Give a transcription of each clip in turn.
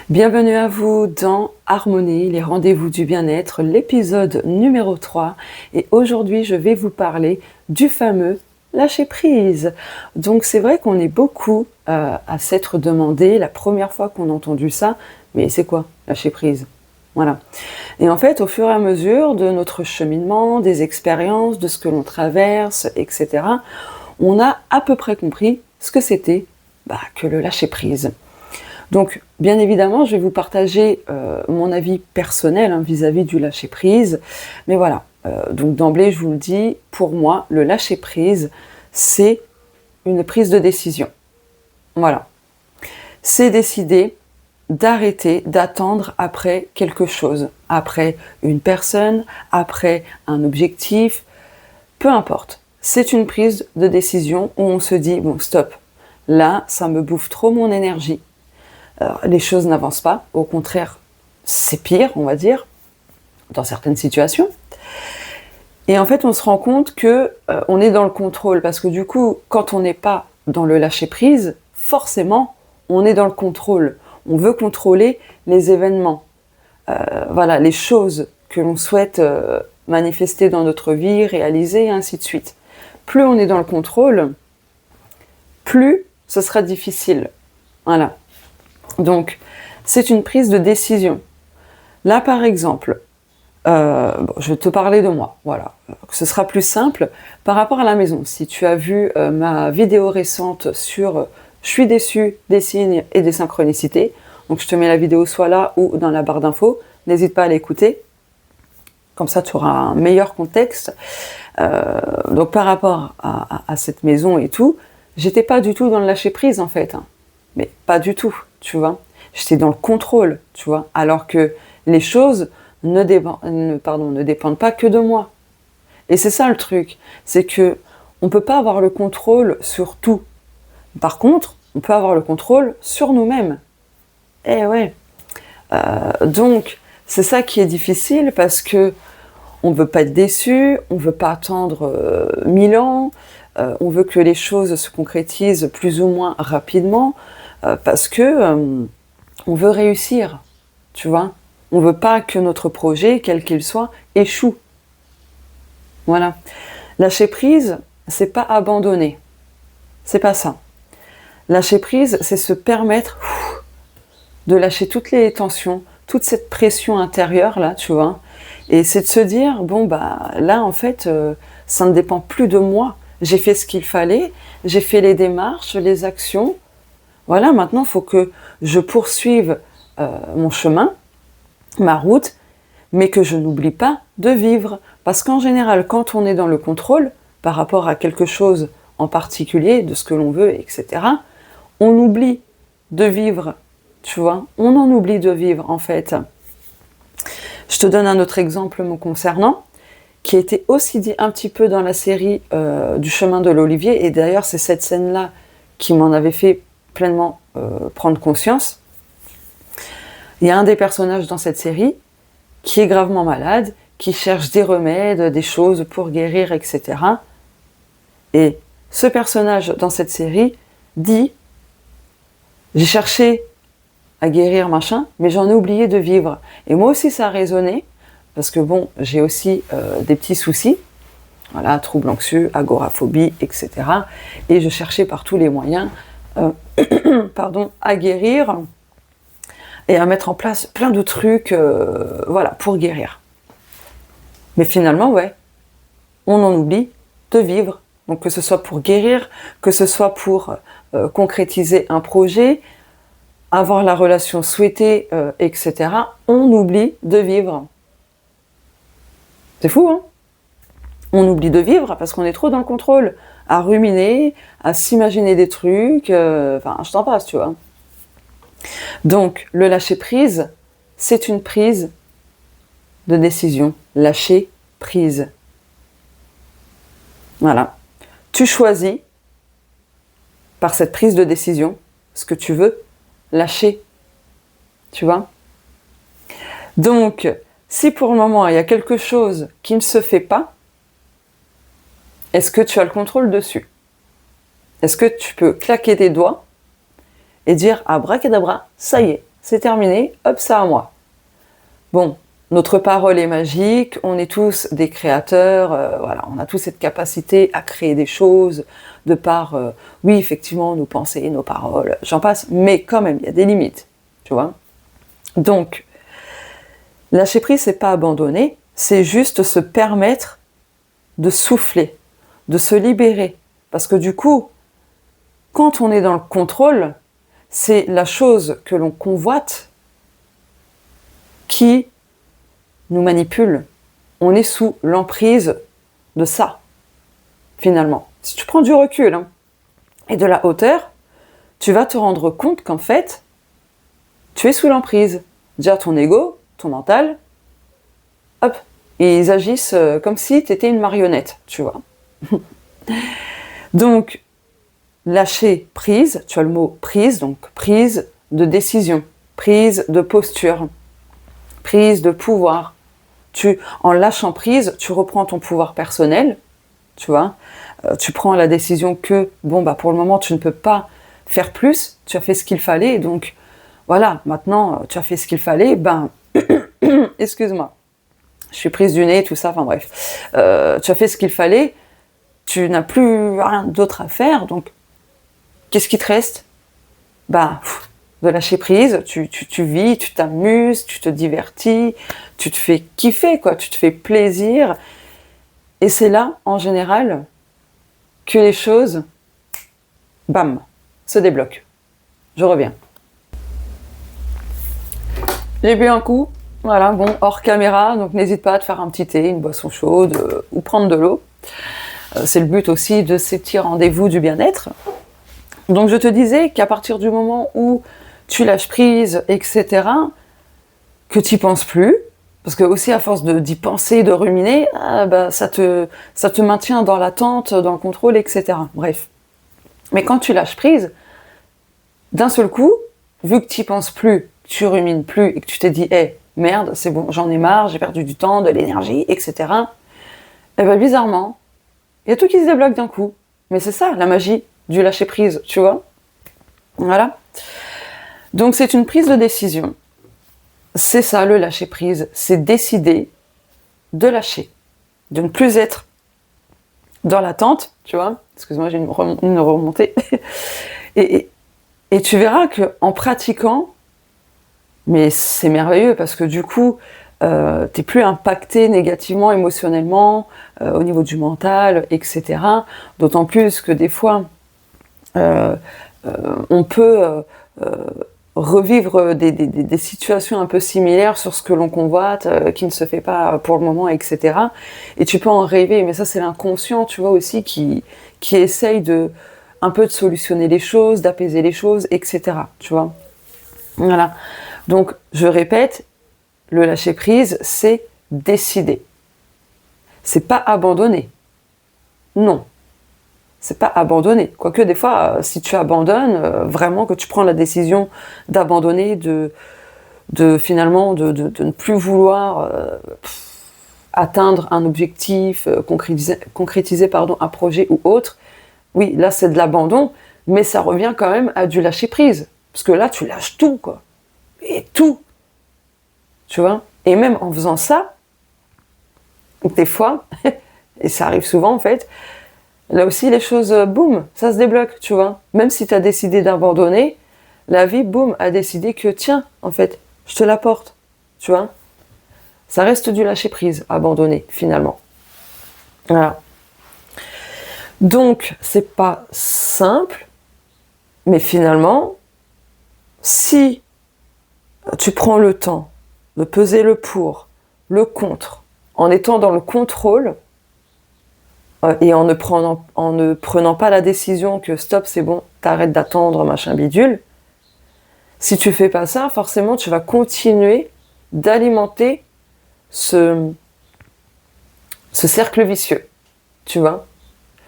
Bienvenue à vous dans Harmonie, les rendez-vous du bien-être, l'épisode numéro 3. Et aujourd'hui, je vais vous parler du fameux lâcher prise. Donc c'est vrai qu'on est beaucoup à s'être demandé la première fois qu'on a entendu ça, mais c'est quoi lâcher prise? Voilà. Et en fait, au fur et à mesure de notre cheminement, des expériences, de ce que l'on traverse, etc., on a à peu près compris ce que c'était que le lâcher prise. Donc, bien évidemment, je vais vous partager mon avis personnel vis-à-vis du lâcher-prise. Mais voilà, donc d'emblée, je vous le dis, pour moi, le lâcher-prise, c'est une prise de décision. Voilà. C'est décider d'arrêter d'attendre après quelque chose, après une personne, après un objectif, peu importe. C'est une prise de décision où on se dit, bon, stop, là, ça me bouffe trop mon énergie. Les choses n'avancent pas, au contraire, c'est pire, on va dire, dans certaines situations. Et en fait, on se rend compte que on est dans le contrôle, parce que du coup, quand on n'est pas dans le lâcher-prise, forcément, on est dans le contrôle. On veut contrôler les événements, voilà, les choses que l'on souhaite manifester dans notre vie, réaliser, et ainsi de suite. Plus on est dans le contrôle, plus ce sera difficile. Voilà. Donc, c'est une prise de décision. Là, par exemple, je vais te parler de moi, voilà. Ce sera plus simple par rapport à la maison. Si tu as vu ma vidéo récente sur « Je suis déçue des signes et des synchronicités », donc je te mets la vidéo soit là ou dans la barre d'infos, n'hésite pas à l'écouter, comme ça tu auras un meilleur contexte. Donc par rapport à cette maison et tout, j'étais pas du tout dans le lâcher-prise en fait, mais pas du tout. Tu vois, j'étais dans le contrôle, tu vois, alors que les choses ne dépendent pas que de moi. Et c'est ça le truc, c'est que on peut pas avoir le contrôle sur tout. Par contre, on peut avoir le contrôle sur nous-mêmes. Eh ouais. Donc, c'est ça qui est difficile parce que on veut pas être déçu, on veut pas attendre 1000 ans, on veut que les choses se concrétisent plus ou moins rapidement. Parce que on veut réussir, tu vois. On veut pas que notre projet, quel qu'il soit, échoue. Voilà. Lâcher prise, c'est pas abandonner. C'est pas ça. Lâcher prise, c'est se permettre de lâcher toutes les tensions, toute cette pression intérieure là, tu vois. Et c'est de se dire, bon là en fait, ça ne dépend plus de moi. J'ai fait ce qu'il fallait, j'ai fait les démarches, les actions. Voilà, maintenant, il faut que je poursuive mon chemin, ma route, mais que je n'oublie pas de vivre. Parce qu'en général, quand on est dans le contrôle, par rapport à quelque chose en particulier, de ce que l'on veut, etc., on oublie de vivre, tu vois. On en oublie de vivre, en fait. Je te donne un autre exemple me concernant, qui était aussi dit un petit peu dans la série du chemin de l'Olivier, et d'ailleurs, c'est cette scène-là qui m'en avait fait pleinement prendre conscience. Il y a un des personnages dans cette série qui est gravement malade, qui cherche des remèdes, des choses pour guérir, etc. Et ce personnage dans cette série dit « J'ai cherché à guérir machin, mais j'en ai oublié de vivre. » Et moi aussi ça a résonné, parce que bon, j'ai aussi des petits soucis, voilà, troubles anxieux, agoraphobie, etc. Et je cherchais par tous les moyens à guérir et à mettre en place plein de trucs voilà, pour guérir. Mais finalement, ouais, on en oublie de vivre. Donc que ce soit pour guérir, que ce soit pour concrétiser un projet, avoir la relation souhaitée, etc., on oublie de vivre. C'est fou, hein? On oublie de vivre parce qu'on est trop dans le contrôle, à ruminer, à s'imaginer des trucs, je t'en passe, tu vois. Donc, le lâcher-prise, c'est une prise de décision. Lâcher prise. Voilà. Tu choisis, par cette prise de décision, ce que tu veux lâcher. Tu vois? Donc, si pour le moment, il y a quelque chose qui ne se fait pas, est-ce que tu as le contrôle dessus? Est-ce que tu peux claquer des doigts et dire « abracadabra, ça y est, c'est terminé, hop, ça à moi. Bon, notre parole est magique, on est tous des créateurs, voilà, on a tous cette capacité à créer des choses de par, oui, effectivement, nos pensées, nos paroles, j'en passe, mais quand même, il y a des limites, tu vois. Donc, lâcher prise, c'est pas abandonner, c'est juste se permettre de souffler, de se libérer. Parce que du coup, quand on est dans le contrôle, c'est la chose que l'on convoite qui nous manipule. On est sous l'emprise de ça, finalement. Si tu prends du recul et de la hauteur, tu vas te rendre compte qu'en fait, tu es sous l'emprise. Déjà ton ego, ton mental, hop, ils agissent comme si tu étais une marionnette, tu vois. Donc, lâcher prise, tu as le mot prise, donc prise de décision, prise de posture, prise de pouvoir. En lâchant prise, tu reprends ton pouvoir personnel, tu vois. Tu prends la décision que, bon, bah, pour le moment, tu ne peux pas faire plus, tu as fait ce qu'il fallait, donc voilà, maintenant, tu as fait ce qu'il fallait, ben, excuse-moi, je suis prise du nez, tout ça, enfin bref. Tu as fait ce qu'il fallait, tu n'as plus rien d'autre à faire, donc qu'est-ce qui te reste ? Bah, de lâcher prise, tu vis, tu t'amuses, tu te divertis, tu te fais kiffer, quoi, tu te fais plaisir. Et c'est là, en général, que les choses, bam, se débloquent. Je reviens. J'ai bu un coup, voilà, bon, hors caméra, donc n'hésite pas à te faire un petit thé, une boisson chaude, ou prendre de l'eau. C'est le but aussi de ces petits rendez-vous du bien-être. Donc je te disais qu'à partir du moment où tu lâches prise, etc., que tu n'y penses plus, parce que aussi à force d'y penser, de ruminer, bah, ça te maintient dans l'attente, dans le contrôle, etc. Bref. Mais quand tu lâches prise, d'un seul coup, vu que tu n'y penses plus, que tu rumines plus, et que tu t'es dit, merde, c'est bon, j'en ai marre, j'ai perdu du temps, de l'énergie, etc., et ben bizarrement, il y a tout qui se débloque d'un coup. Mais c'est ça, la magie du lâcher prise, tu vois. Voilà. Donc c'est une prise de décision. C'est ça le lâcher prise, c'est décider de lâcher, de ne plus être dans l'attente, tu vois. Excuse-moi, j'ai une remontée. et tu verras qu'en pratiquant, mais c'est merveilleux parce que du coup, t'es plus impacté négativement, émotionnellement, au niveau du mental, etc. D'autant plus que des fois, on peut revivre des situations un peu similaires sur ce que l'on convoite, qui ne se fait pas pour le moment, etc. Et tu peux en rêver, mais ça c'est l'inconscient, tu vois, aussi, qui essaye un peu de solutionner les choses, d'apaiser les choses, etc. Tu vois. Voilà. Donc, je répète, le lâcher prise, c'est décider. C'est pas abandonner. Non. C'est pas abandonner. Quoique des fois, si tu abandonnes, vraiment que tu prends la décision d'abandonner, finalement de ne plus vouloir atteindre un objectif, concrétiser un projet ou autre, oui, là c'est de l'abandon, mais ça revient quand même à du lâcher prise. Parce que là, tu lâches tout, quoi. Et tout. Tu vois ? Et même en faisant ça, des fois, et ça arrive souvent en fait, là aussi les choses, boum, ça se débloque, tu vois. Même si tu as décidé d'abandonner, la vie, boum, a décidé que tiens, en fait, je te l'apporte, tu vois. Ça reste du lâcher prise, abandonner, finalement. Voilà. Donc, c'est pas simple, mais finalement, si tu prends le temps de peser le pour, le contre, en étant dans le contrôle, et en ne prenant pas la décision que stop, c'est bon, t'arrêtes d'attendre, machin bidule, si tu fais pas ça, forcément tu vas continuer d'alimenter ce cercle vicieux, tu vois.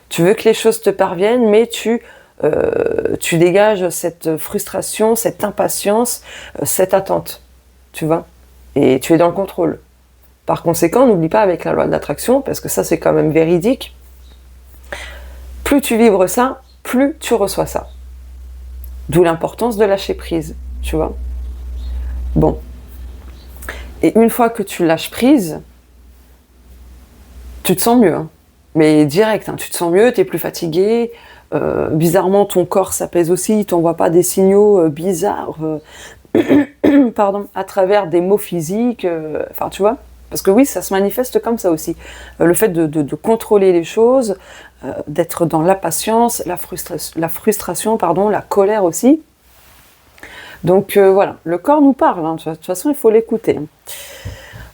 Tu veux que les choses te parviennent, mais tu dégages cette frustration, cette impatience, cette attente, tu vois. Et tu es dans le contrôle. Par conséquent, n'oublie pas avec la loi de l'attraction, parce que ça c'est quand même véridique, plus tu vibres ça, plus tu reçois ça. D'où l'importance de lâcher prise, tu vois. Bon. Et une fois que tu lâches prise, tu te sens mieux, hein. Mais direct, hein, tu te sens mieux, tu es plus fatigué, bizarrement ton corps s'apaise aussi, il t'envoie pas des signaux bizarres, pardon, à travers des mots physiques, enfin tu vois. Parce que oui, ça se manifeste comme ça aussi. Le fait de contrôler les choses, d'être dans l'impatience, la frustration, pardon, la colère aussi. Donc voilà, le corps nous parle, hein, de toute façon il faut l'écouter.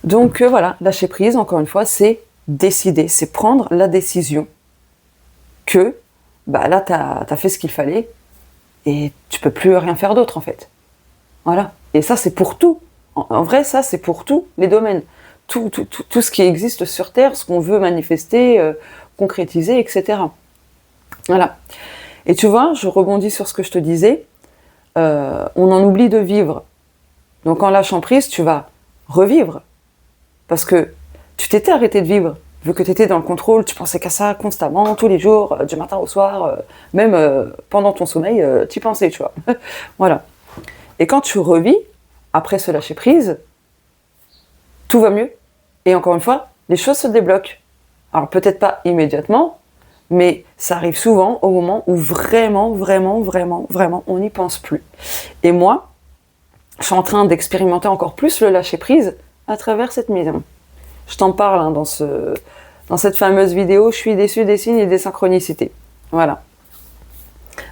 Donc voilà, lâcher prise, encore une fois, c'est décider, c'est prendre la décision que bah là t'as fait ce qu'il fallait et tu peux plus rien faire d'autre en fait. Voilà. Et ça c'est pour tout. En vrai, ça c'est pour tous les domaines. Tout ce qui existe sur Terre, ce qu'on veut manifester, concrétiser, etc. Voilà. Et tu vois, je rebondis sur ce que je te disais, on en oublie de vivre. Donc en lâchant prise, tu vas revivre. Parce que tu t'étais arrêté de vivre. Vu que tu étais dans le contrôle, tu pensais qu'à ça constamment, tous les jours, du matin au soir, même pendant ton sommeil, tu y pensais, tu vois. Voilà. Et quand tu revis, après ce lâcher prise, tout va mieux. Et encore une fois, les choses se débloquent. Alors peut-être pas immédiatement, mais ça arrive souvent au moment où vraiment, on n'y pense plus. Et moi, je suis en train d'expérimenter encore plus le lâcher prise à travers cette maison. Je t'en parle hein, dans cette fameuse vidéo, je suis déçue des signes et des synchronicités. Voilà.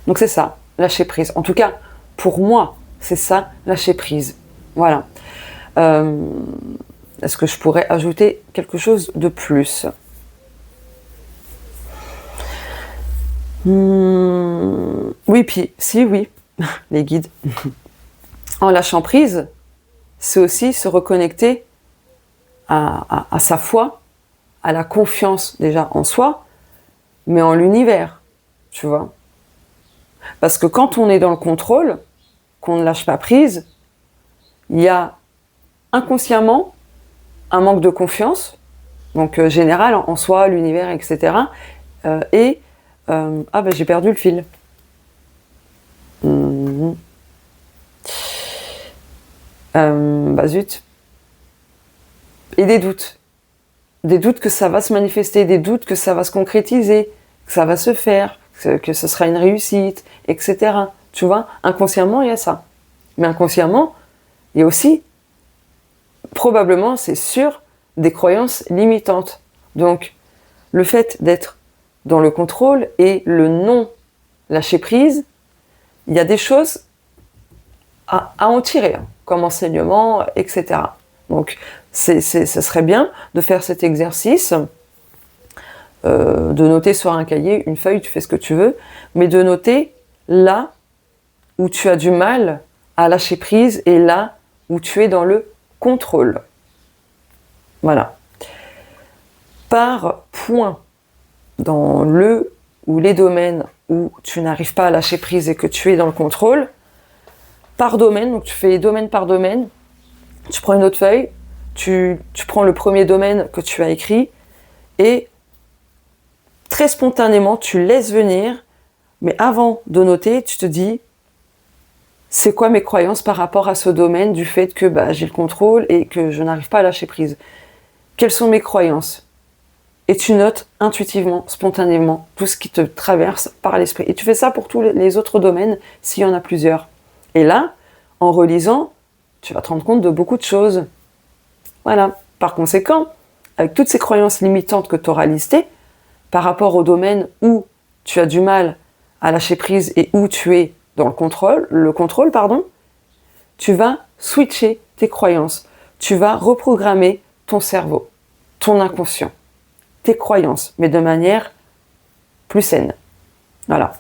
Donc c'est ça, lâcher prise. En tout cas, pour moi, c'est ça, lâcher prise. Voilà. Est-ce que je pourrais ajouter quelque chose de plus ? Oui, puis, si, oui, les guides. En lâchant prise, c'est aussi se reconnecter à sa foi, à la confiance déjà en soi, mais en l'univers, tu vois. Parce que quand on est dans le contrôle, qu'on ne lâche pas prise, il y a inconsciemment un manque de confiance, donc général en soi, l'univers, etc. Ah ben j'ai perdu le fil. Bah zut. Et des doutes. Des doutes que ça va se manifester, des doutes que ça va se concrétiser, que ça va se faire, que ce sera une réussite, etc. Tu vois, inconsciemment, il y a ça. Mais inconsciemment, il y a aussi, probablement, c'est sûr, des croyances limitantes. Donc, le fait d'être dans le contrôle et le non lâcher prise, il y a des choses à en tirer, hein, comme enseignement, etc. Donc, ce serait bien de faire cet exercice, de noter sur un cahier, une feuille, tu fais ce que tu veux, mais de noter là où tu as du mal à lâcher prise et là où tu es dans le contrôle. Voilà. Par point, dans le ou les domaines où tu n'arrives pas à lâcher prise et que tu es dans le contrôle, par domaine, donc tu fais domaine par domaine, tu prends une autre feuille, tu prends le premier domaine que tu as écrit et très spontanément, tu laisses venir, mais avant de noter, tu te dis c'est quoi mes croyances par rapport à ce domaine du fait que j'ai le contrôle et que je n'arrive pas à lâcher prise. Quelles sont mes croyances ? Et tu notes intuitivement, spontanément, tout ce qui te traverse par l'esprit. Et tu fais ça pour tous les autres domaines, s'il y en a plusieurs. Et là, en relisant, tu vas te rendre compte de beaucoup de choses. Voilà. Par conséquent, avec toutes ces croyances limitantes que tu auras listées, par rapport au domaine où tu as du mal à lâcher prise et où tu es dans le contrôle, tu vas switcher tes croyances. Tu vas reprogrammer ton cerveau, ton inconscient, tes croyances, mais de manière plus saine. Voilà.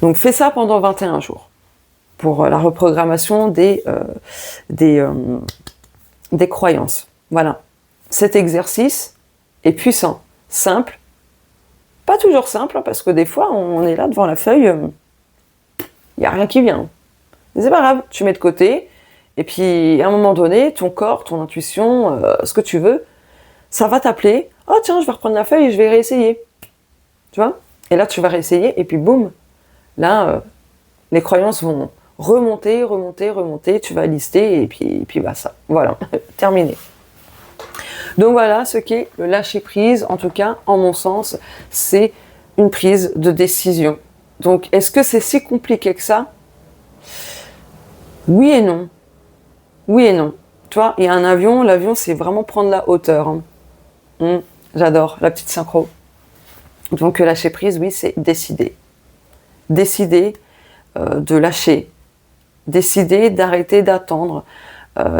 Donc fais ça pendant 21 jours pour la reprogrammation des croyances. Voilà. Cet exercice est puissant, simple, pas toujours simple, parce que des fois on est là devant la feuille, il n'y a rien qui vient. Mais c'est pas grave, tu mets de côté, et puis à un moment donné, ton corps, ton intuition, ce que tu veux, ça va t'appeler, oh tiens, je vais reprendre la feuille et je vais réessayer. Tu vois ? Et là tu vas réessayer, et puis boum, là, les croyances vont remonter, remonter, remonter, tu vas lister et puis bah ça, voilà, terminé. Donc voilà ce qu'est le lâcher prise, en tout cas, en mon sens, c'est une prise de décision. Donc est-ce que c'est si compliqué que ça? Oui et non. Oui et non. Tu vois, il y a un avion, l'avion c'est vraiment prendre la hauteur. Hein. J'adore la petite synchro. Donc lâcher prise, oui, c'est décider. Décider de lâcher. Décider d'arrêter d'attendre.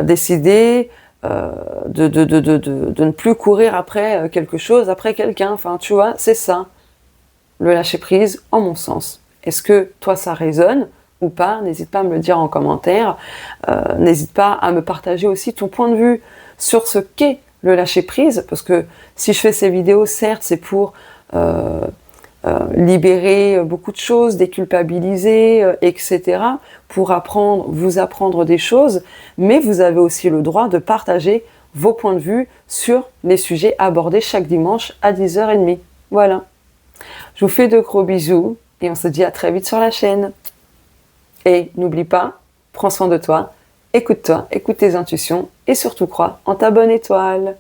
Décider de ne plus courir après quelque chose, après quelqu'un. Enfin, tu vois, c'est ça, le lâcher prise, en mon sens. Est-ce que toi, ça résonne ou pas? N'hésite pas à me le dire en commentaire. N'hésite pas à me partager aussi ton point de vue sur ce qu'est le lâcher prise, parce que si je fais ces vidéos, certes, c'est pour libérer beaucoup de choses, déculpabiliser, etc., pour vous apprendre des choses, mais vous avez aussi le droit de partager vos points de vue sur les sujets abordés chaque dimanche à 10h30. Voilà. Je vous fais de gros bisous et on se dit à très vite sur la chaîne. Et n'oublie pas, prends soin de toi, écoute tes intuitions et surtout crois en ta bonne étoile.